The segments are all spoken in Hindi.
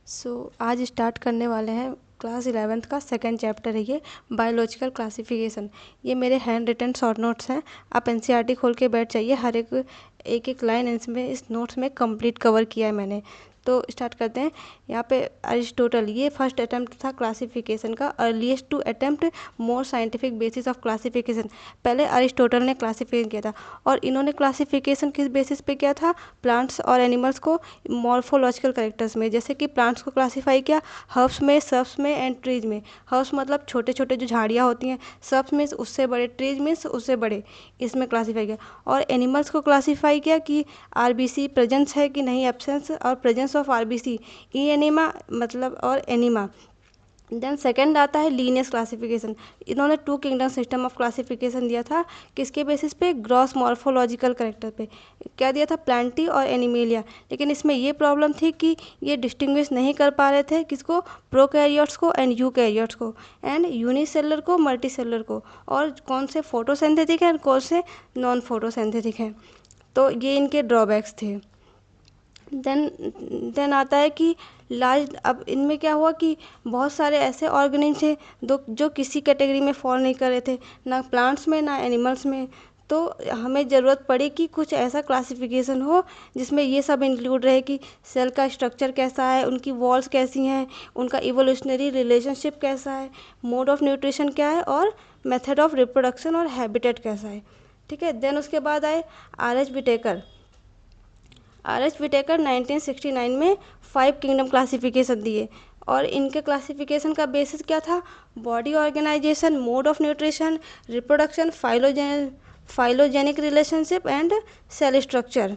आज स्टार्ट करने वाले हैं क्लास 11th का सेकंड चैप्टर है ये बायोलॉजिकल क्लासिफिकेशन। ये मेरे हैंड रिटन शॉर्ट नोट्स हैं। आप एनसीईआरटी खोल के बैठ जाइए। हर एक लाइन इसमें इस नोट्स में कंप्लीट कवर किया है मैंने। तो स्टार्ट करते हैं। यहाँ पे अरिस्टोटल, ये फर्स्ट अटेम्प्ट था क्लासिफिकेशन का, earliest to attempt more scientific basis of classification. पहले अरिस्टोटल ने क्लासिफिकेशन किया था और इन्होंने क्लासिफिकेशन किस बेसिस पे किया था? प्लांट्स और एनिमल्स को मॉर्फोलॉजिकल कैरेक्टर्स में। जैसे कि प्लांट्स को क्लासीफाई किया हर्ब्स में, सर्ब्स में एंड ट्रीज में। हर्ब्स मतलब छोटे छोटे जो झाड़ियाँ होती हैं, सर्ब्स मीन्स उससे बड़े, ट्रीज मीन्स उससे बड़े, इसमें क्लासीफाई किया। और एनिमल्स को क्लासीफाई किया कि आरबीसी प्रेजेंस है कि नहीं, एब्सेंस और प्रेजेंस ऑफ आरबीसी, ई एनिमा मतलब और एनिमा। देन सेकंड आता है लीनियस क्लासिफिकेशन। इन्होंने two kingdom system of classification दिया था। किसके बेसिस पे? ग्रॉस मॉर्फोलॉजिकल करेक्टर पे। क्या दिया था? प्लांटी और एनिमेलिया। लेकिन इसमें ये प्रॉब्लम थी कि ये डिस्टिंग्विश नहीं कर पा रहे थे किसको? प्रोकैरियोट्स को एंड यूकैरियोट्स को, एंड यूनिसेलुलर को, मल्टीसेलुलर को, और कौन से फोटोसिंथेटिक हैं और कौन से नॉन फोटोसिंथेटिक हैं। तो ये इनके ड्रॉबैक्स थे। देन आता है कि लार्ज, अब इनमें क्या हुआ कि बहुत सारे ऐसे ऑर्गेनिज थे जो किसी कैटेगरी में फॉल नहीं कर रहे थे, ना प्लांट्स में ना एनिमल्स में। तो हमें ज़रूरत पड़ी कि कुछ ऐसा क्लासिफिकेशन हो जिसमें ये सब इंक्लूड रहे कि सेल का स्ट्रक्चर कैसा है, उनकी वॉल्स कैसी हैं, उनका इवोल्यूशनरी रिलेशनशिप कैसा है, मोड ऑफ न्यूट्रिशन क्या है, और मेथड ऑफ रिप्रोडक्शन और हैबिटेट कैसा है। ठीक है। देन उसके बाद आए आर एच विटेकर 1969 में 5 किंगडम क्लासिफिकेशन दिए। और इनके क्लासिफिकेशन का बेसिस क्या था? Body organization, mode of nutrition, reproduction, phylogenic relationship and cell structure.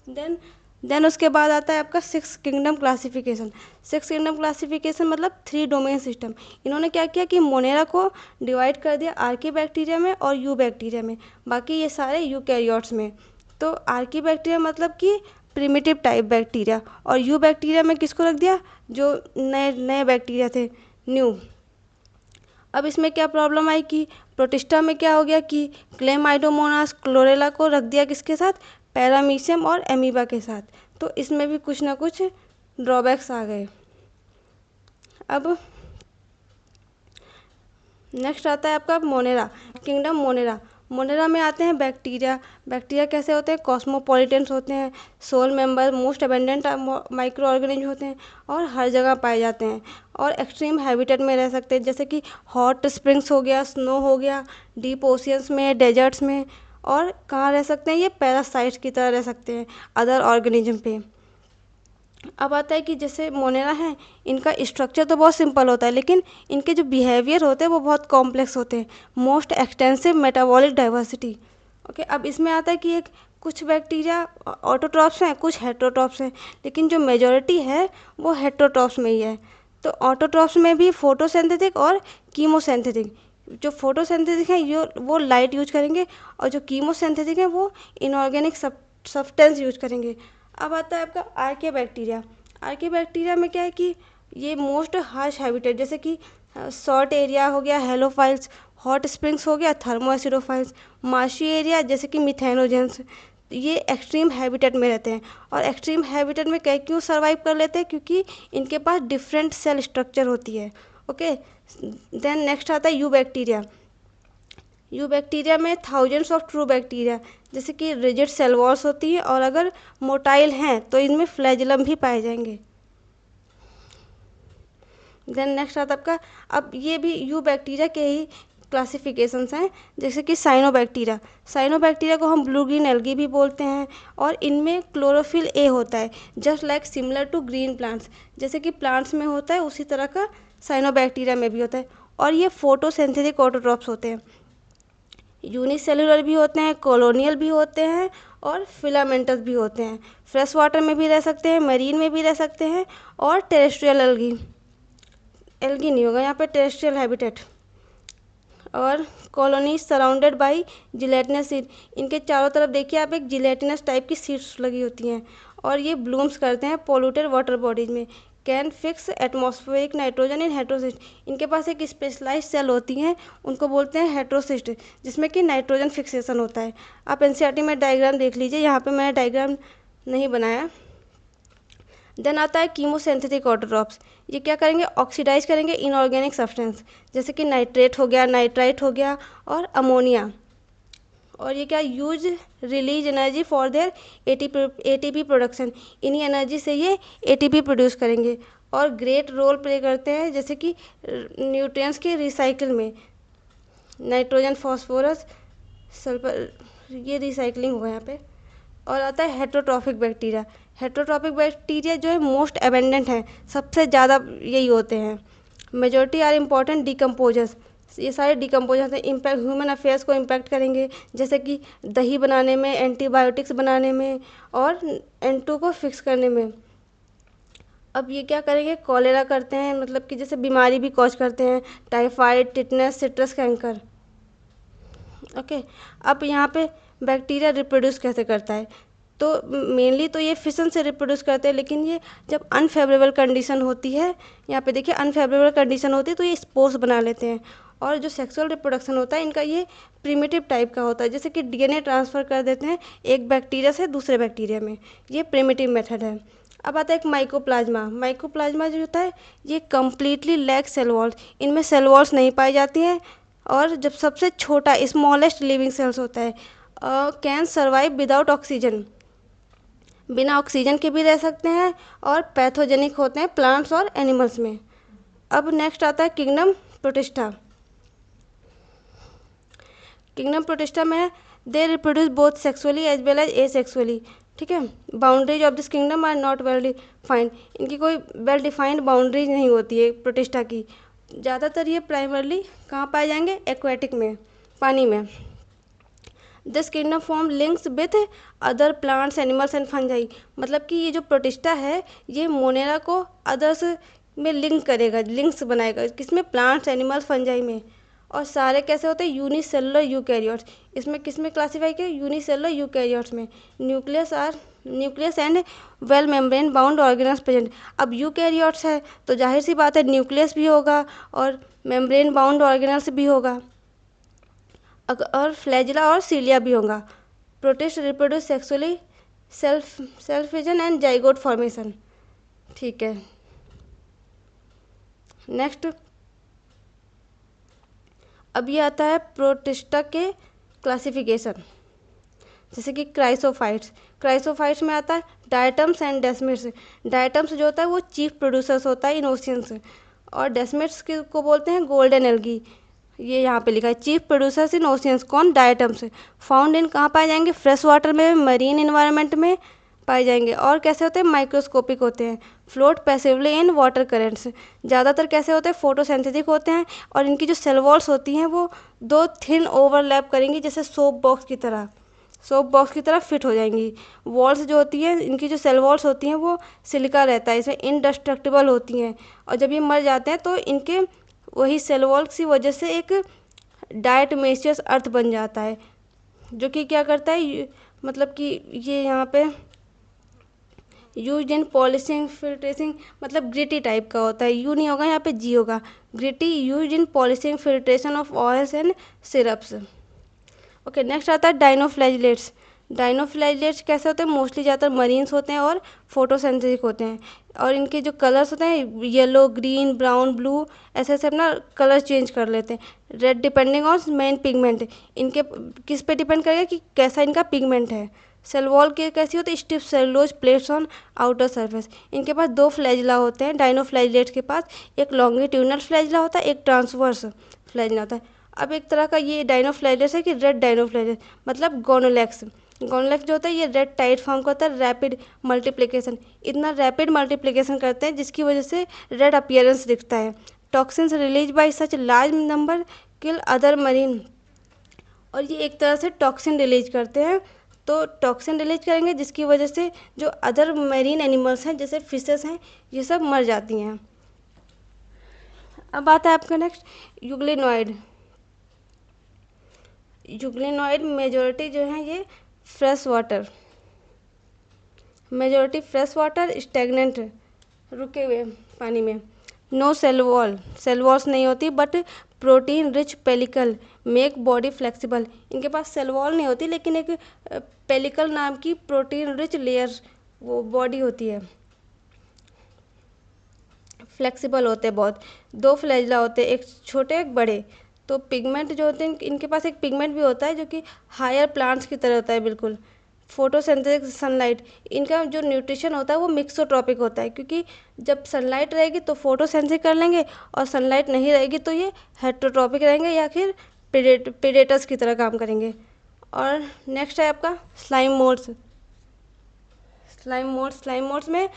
Then उसके बाद आता है आपका 6 किंगडम क्लासिफिकेशन। 6 किंगडम क्लासिफिकेशन मतलब 3 डोमेन सिस्टम। इन्होंने क्या किया कि मोनेरा को डिवाइड कर दिया आर्की बैक्टीरिया में और यू बैक्टीरिया में, बाकी ये सारे यूकैरियोट्स में। तो आर्की बैक्टीरिया मतलब कि प्रिमिटिव टाइप बैक्टीरिया, और यू बैक्टीरिया में किसको रख दिया? जो नए नए बैक्टीरिया थे, न्यू। अब इसमें क्या प्रॉब्लम आई कि प्रोटिस्टा में क्या हो गया कि क्लेमाइडोमोनास क्लोरेला को रख दिया किसके साथ? पैरामीशियम और एमीबा के साथ। तो इसमें भी कुछ ना कुछ ड्रॉबैक्स आ गए। अब नेक्स्ट आता है आपका मोनेरा, किंगडम मोनेरा। मोनेरा में आते हैं बैक्टीरिया। बैक्टीरिया कैसे होते हैं? कॉस्मोपॉलिटेंस होते हैं, soil member, most abundant micro organism होते हैं और हर जगह पाए जाते हैं और एक्सट्रीम हैबिटेट में रह सकते हैं, जैसे कि हॉट स्प्रिंग्स हो गया, स्नो हो गया, डीप ओशियंस में, डेजर्ट्स में। और कहाँ रह सकते हैं? ये पैरासाइट्स की तरह रह सकते हैं अदर ऑर्गेनिज्म पे। अब आता है कि जैसे मोनेरा है, इनका स्ट्रक्चर तो बहुत सिंपल होता है लेकिन इनके जो बिहेवियर होते हैं वो बहुत कॉम्प्लेक्स होते हैं। Most extensive metabolic diversity. Okay. अब इसमें आता है कि एक कुछ बैक्टीरिया ऑटोट्रॉप्स हैं, कुछ हेट्रोट्रॉप्स हैं, लेकिन जो मेजॉरिटी है वो हेट्रोट्रॉप्स में ही है। तो ऑटोट्रॉप्स में भी फोटोसिंथेटिक और कीमोसिंथेटिक। जो फोटोसिंथेटिक हैं ये वो लाइट यूज करेंगे, और जो कीमोसिंथेटिक हैं वो इनऑर्गेनिक सब्सटेंस यूज करेंगे। अब आता है आपका आर्के बैक्टीरिया। आर्के बैक्टीरिया में क्या है कि ये मोस्ट हार्श हैबिटेट, जैसे कि शॉर्ट एरिया हो गया हेलोफाइल्स, हॉट स्प्रिंग्स हो गया थर्मोएसिडोफाइल्स, मार्शी एरिया जैसे कि मिथेनोजेंस, ये एक्सट्रीम हैबिटेट में रहते हैं। और एक्सट्रीम हैबिटेट में क्या क्यों सर्वाइव कर लेते हैं? क्योंकि इनके पास डिफरेंट सेल स्ट्रक्चर होती है। ओके। देन नेक्स्ट आता है यू बैक्टीरिया। यू बैक्टीरिया में थाउजेंड्स ऑफ ट्रू बैक्टीरिया, जैसे कि रिजिड सेल वॉल्स होती है, और अगर मोटाइल हैं तो इनमें फ्लैजिलम भी पाए जाएंगे। देन नेक्स्ट आता आपका, अब ये भी यू बैक्टीरिया के ही क्लासिफिकेशंस हैं, जैसे कि साइनोबैक्टीरिया। साइनोबैक्टीरिया को हम ब्लू ग्रीन एल्गी भी बोलते हैं, और इनमें क्लोरोफिल ए होता है, just like similar to green plants. जैसे कि प्लांट्स में होता है उसी तरह का साइनोबैक्टीरिया में भी होता है। और ये फोटोसिंथेटिक ऑटोट्रॉप्स होते हैं। यूनिसेलुलर भी होते हैं, कॉलोनियल भी होते हैं, और फिलामेंटस भी होते हैं। फ्रेश वाटर में भी रह सकते हैं, मरीन में भी रह सकते हैं, और टेरेस्ट्रियल एल्गी, एल्गी नहीं होगा यहाँ पे, टेरेस्ट्रियल हैबिटेट। और colony surrounded by gelatinous seed. इनके चारों तरफ देखिए आप, एक जिलेटिनस टाइप की सीड्स लगी होती हैं, और ये ब्लूम्स करते हैं पोल्यूटेड वाटर बॉडीज में। Can fix atmospheric nitrogen in heterocyst. इनके पास एक स्पेशलाइज सेल होती हैं, उनको बोलते हैं हेट्रोसिस्ट, जिसमें कि नाइट्रोजन फिक्सेशन होता है। आप एनसीईआरटी में डायग्राम देख लीजिए, यहाँ पे मैंने डायग्राम नहीं बनाया। देन आता है कीमोसिंथेटिक ऑटोट्रॉप्स। ये क्या करेंगे, ऑक्सीडाइज करेंगे इनऑर्गेनिक सब्सटेंस, जैसे कि नाइट्रेट हो गया, नाइट्राइट हो गया और अमोनिया। और ये क्या, use release energy for their ATP production, इन्हीं एनर्जी से ये एटीपी प्रोड्यूस करेंगे। और ग्रेट रोल प्ले करते हैं जैसे कि न्यूट्रिएंट्स के रिसाइकिल में, नाइट्रोजन, फॉस्फोरस, सल्फर, ये रिसाइकलिंग होगा यहाँ पे। और आता है हेट्रोट्रॉफिक बैक्टीरिया। हेट्रोट्रॉफिक बैक्टीरिया जो है मोस्ट एबेंडेंट है, सबसे ज़्यादा यही होते हैं। मेजॉरिटी आर इम्पॉर्टेंट डिकम्पोजर्स, ये सारे डिकम्पोजर्स हैं, इम्पैक्ट ह्यूमन अफेयर्स को इम्पैक्ट करेंगे, जैसे कि दही बनाने में, एंटीबायोटिक्स बनाने में और N2 को फिक्स करने में। अब ये क्या करेंगे, कॉलेरा करते हैं, मतलब कि जैसे बीमारी भी कॉज करते हैं, typhoid, tetanus, citrus canker. Okay, अब यहाँ पे बैक्टीरिया रिप्रोड्यूस कैसे करता है, तो मेनली तो ये फिशन से रिप्रोड्यूस करते हैं, लेकिन ये जब अनफेवरेबल कंडीशन होती है, यहाँ पे देखिए अनफेवरेबल कंडीशन होती है तो ये स्पोर्स बना लेते हैं। और जो सेक्सुअल रिप्रोडक्शन होता है इनका ये प्रिमिटिव टाइप का होता है, जैसे कि डीएनए ट्रांसफ़र कर देते हैं एक बैक्टीरिया से दूसरे बैक्टीरिया में, ये प्रिमिटिव मेथड है। अब आता है एक माइकोप्लाज्मा। माइकोप्लाज्मा जो होता है ये कम्प्लीटली लैक सेल वॉल्स, इनमें सेल वॉल्स नहीं पाई जाती हैं। और जब सबसे छोटा स्मॉलेस्ट लिविंग सेल्स होता है, कैन सर्वाइव विदाउट ऑक्सीजन, बिना ऑक्सीजन के भी रह सकते हैं, और पैथोजेनिक होते हैं प्लांट्स और एनिमल्स में। अब नेक्स्ट आता है किंगडम प्रोटिस्टा। किंगडम प्रोटिस्टा में they reproduce both sexually as well as asexually. ठीक है, boundaries of this kingdom are not well defined, इनकी कोई वेल डिफाइंड बाउंड्रीज नहीं होती है प्रोटिस्टा की। ज़्यादातर ये प्राइमरली कहाँ पाए जाएंगे, एक्वेटिक में, पानी में। This kingdom form links with other plants, animals and fungi, मतलब कि ये जो प्रोटिस्टा है ये मोनेरा को अदर्स में लिंक करेगा, लिंक्स बनाएगा, किसमें, प्लांट्स, एनिमल्स, फंजाई में। और सारे कैसे होते हैं, यूनिसेलुलर यूकैरियोट्स, इसमें किसमें क्लासीफाई किया, यूनिसेलुलर यूकैरियोट्स में। Nucleus and well membrane bound organelles present. अब यूकैरियोट्स है तो जाहिर सी बात है न्यूक्लियस भी होगा और मेम्ब्रेन बाउंड ऑर्गेनल्स भी होगा, और फ्लैजिला और सीलिया भी होगा। Protist reproduce sexually, self fission and zygote formation. ठीक है, नेक्स्ट अब ये आता है प्रोटिस्टा के क्लासिफिकेशन, जैसे कि क्राइसोफाइट्स में आता है डायटम्स एंड डेस्मिड्स। डायटम्स जो होता है वो चीफ प्रोड्यूसर्स होता है इन ओशियंस, और डेस्मिड्स को बोलते हैं गोल्डन एल्गी। ये यहाँ पे लिखा है चीफ प्रोड्यूसर्स इन ओशियंस, कौन, डायटम्स। फाउंड इन कहाँ पाए जाएंगे, फ्रेश वाटर में, मरीन इन्वायरमेंट में पाए जाएंगे। और कैसे होते हैं, माइक्रोस्कोपिक होते हैं, float passively in water currents. ज़्यादातर कैसे होते हैं, फोटोसिंथेटिक होते हैं, और इनकी जो सेल वॉल्स होती हैं वो दो थिन ओवरलैप करेंगी, जैसे सोप बॉक्स की तरह फिट हो जाएंगी। वॉल्स जो होती हैं इनकी, जो सेल वॉल्स होती हैं वो सिलिका रहता है, इसमें इनडेस्ट्रक्टिबल होती हैं, और जब ये मर जाते हैं तो इनके वही सेल वॉल्स की वजह से एक डायटमेशियस अर्थ बन जाता है, जो कि क्या करता है, मतलब कि ये यहाँ पे यूज इन पॉलिशिंग, फिल्ट्रेसिंग, मतलब ग्रिटी टाइप का होता है, यू नहीं होगा यहाँ पे, जी होगा, gritty, use in polishing, filtration of oils and syrups. Okay, next आता है डाइनोफ्लैजिलेट्स। डाइनोफ्लैजिलेट्स कैसे होते हैं, मोस्टली ज़्यादातर मरीन्स होते हैं और फोटोसिंथेटिक होते हैं, और इनके जो कलर्स होते हैं येलो, ग्रीन, ब्राउन, ब्लू, ऐसे ऐसे अपना कलर चेंज कर लेते हैं। Red depending on main pigment, इनके किस पे डिपेंड करेगा कि कैसा इनका पिगमेंट है। सेल वॉल के कैसी होती है, stiff cellulose plates on outer surface. इनके पास दो फ्लैजिला होते हैं डाइनोफ्लैजिलेट्स के पास, एक लॉन्गिट्यूडनल फ्लैजिला होता है, एक ट्रांसवर्स फ्लैजिला होता है। अब एक तरह का ये डाइनोफ्लैजिलेट्स है कि रेड डाइनोफ्लैजिलेट्स, मतलब गोनोलेक्स। गोनोलेक्स जो होता है ये रेड टाइट फॉर्म का होता है, रैपिड मल्टीप्लिकेशन, इतना रैपिड मल्टीप्लिकेशन करते हैं जिसकी वजह से रेड अपीयरेंस दिखता है। Toxins release by such large number kill other marine, और ये एक तरह से टॉक्सिन रिलीज करते हैं, तो टॉक्सिन रिलीज करेंगे जिसकी वजह से जो अदर मेरीन एनिमल्स हैं जैसे फिशेस हैं ये सब मर जाती हैं। अब आता है आपका नेक्स्ट यूग्लिनॉइड। यूग्लिनॉइड मेजॉरिटी जो है ये fresh water, majority fresh water, stagnant, रुके हुए पानी में। नो सेल वॉल्स नहीं होती, but protein rich pellicle make body flexible. इनके पास सेल वॉल नहीं होती लेकिन एक पेलिकल नाम की प्रोटीन रिच लेयर वो बॉडी होती है। फ्लेक्सिबल होते हैं बहुत। दो फ्लैजिला होते हैं, एक छोटे एक बड़े। तो पिगमेंट जो होते हैं इनके पास एक पिगमेंट भी होता है जो कि हायर प्लांट्स की तरह होता है बिल्कुल। फोटोसिंथेसिस सनलाइट, इनका जो न्यूट्रिशन होता है वो मिक्सोट्रॉपिक होता है, क्योंकि जब सनलाइट रहेगी तो फोटोसिंथेसिस कर लेंगे और सनलाइट नहीं रहेगी तो ये हेट्रोट्रॉपिक रहेंगे या फिर प्रेडेटर्स की तरह काम करेंगे। और नेक्स्ट है आपका स्लाइम मोड्स। स्लाइम मोड्स में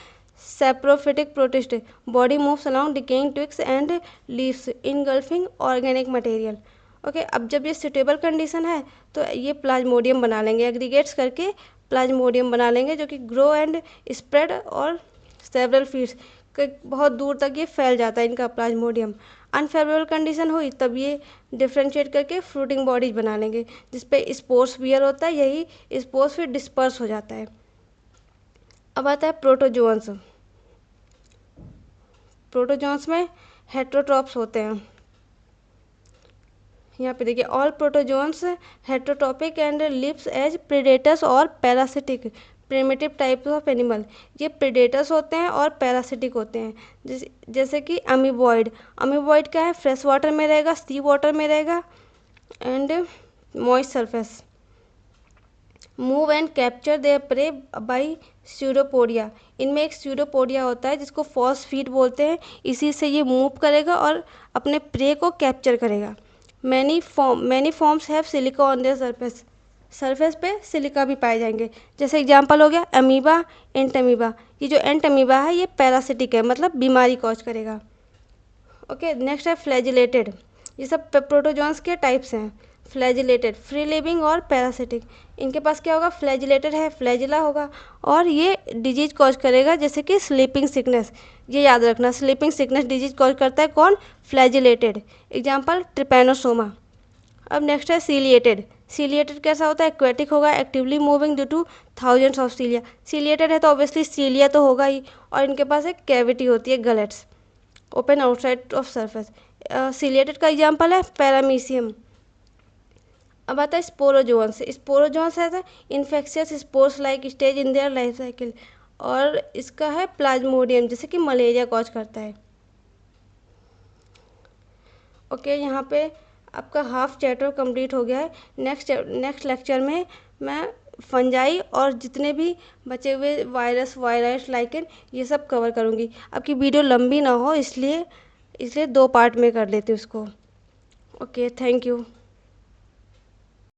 saprophytic protist, body moves along decaying twigs and leaves engulfing organic material. Okay, अब जब ये सुटेबल कंडीशन है तो ये प्लाज्मोडियम बना लेंगे, एग्रीगेट्स करके प्लाज्मोडियम बना लेंगे जो कि ग्रो एंड स्प्रेड और सेवरल फीट्स, बहुत दूर तक ये फैल जाता है इनका प्लाज्मोडियम। अनफेवरेबल कंडीशन हुई तब ये डिफ्रेंशिएट करके फ्रूटिंग बॉडीज बना लेंगे जिसपे स्पोर्स बियर होता है, यही स्पोर्स फिर डिस्पर्स हो जाता है। अब आता है प्रोटोजोअन्स। प्रोटोजोन्स में हेट्रोट्रॉप्स होते हैं। यहाँ पे देखिए, all protozoans heterotrophic and lives as predators और parasitic primitive types of animal. ये प्रेडेटर्स होते हैं और पैरासिटिक होते हैं, जैसे कि अमीबॉइड। अमीबॉइड क्या है, फ्रेश वाटर में रहेगा, सी वाटर में रहेगा and moist surface. Move and capture there pray by pseudopodia. इनमें एक स्यूडोपोडिया होता है जिसको फॉल्स फीट बोलते हैं, इसी से ये मूव करेगा और अपने प्रे को कैप्चर करेगा। Many forms have silica on their surface. Surface पे सिलिका भी पाए जाएंगे, जैसे एग्जांपल हो गया अमीबा, एंटमीबा। ये जो एंटमीबा है ये पैरासिटिक है, मतलब बीमारी कॉज करेगा। ओके, नेक्स्ट है फ्लैजिलेटेड। ये सब प्रोटोजोन्स के टाइप्स हैं। फ्लैजिलेटेड, फ्री लिविंग और पैरासिटिक। इनके पास क्या होगा, फ्लैजिलेटेड है, फ्लैजिला होगा और ये डिजीज कॉज करेगा, जैसे कि स्लीपिंग सिकनेस। ये याद रखना, स्लीपिंग सिकनेस डिजीज कॉज करता है कौन, फ्लैजिलेटेड। Example Trypanosoma. अब नेक्स्ट है सीलिएटेड। सीलिएटेड कैसा होता है, एक्वेटिक होगा, actively moving due two thousands of सीलिया। Ciliated है तो ऑब्वियसली सीलिया तो होगा ही, और इनके पास एक कैविटी होती है, gullets, open outside of surface. Ciliated का एग्जाम्पल है पैरामीशियम। अब आता है स्पोरोजोन्स। स्पोरोजोन्स है infectious spores like stage in their life cycle, और इसका है प्लाज्मोडियम, जैसे कि मलेरिया कॉज करता है। ओके, यहाँ पे आपका हाफ चैप्टर कंप्लीट हो गया है। नेक्स्ट लेक्चर में मैं फंजाई और जितने भी बचे हुए वायरस लाइकेन ये सब कवर करूँगी। आपकी वीडियो लंबी ना हो इसलिए 2 पार्ट में कर लेती हूँ उसको। Okay, thank you.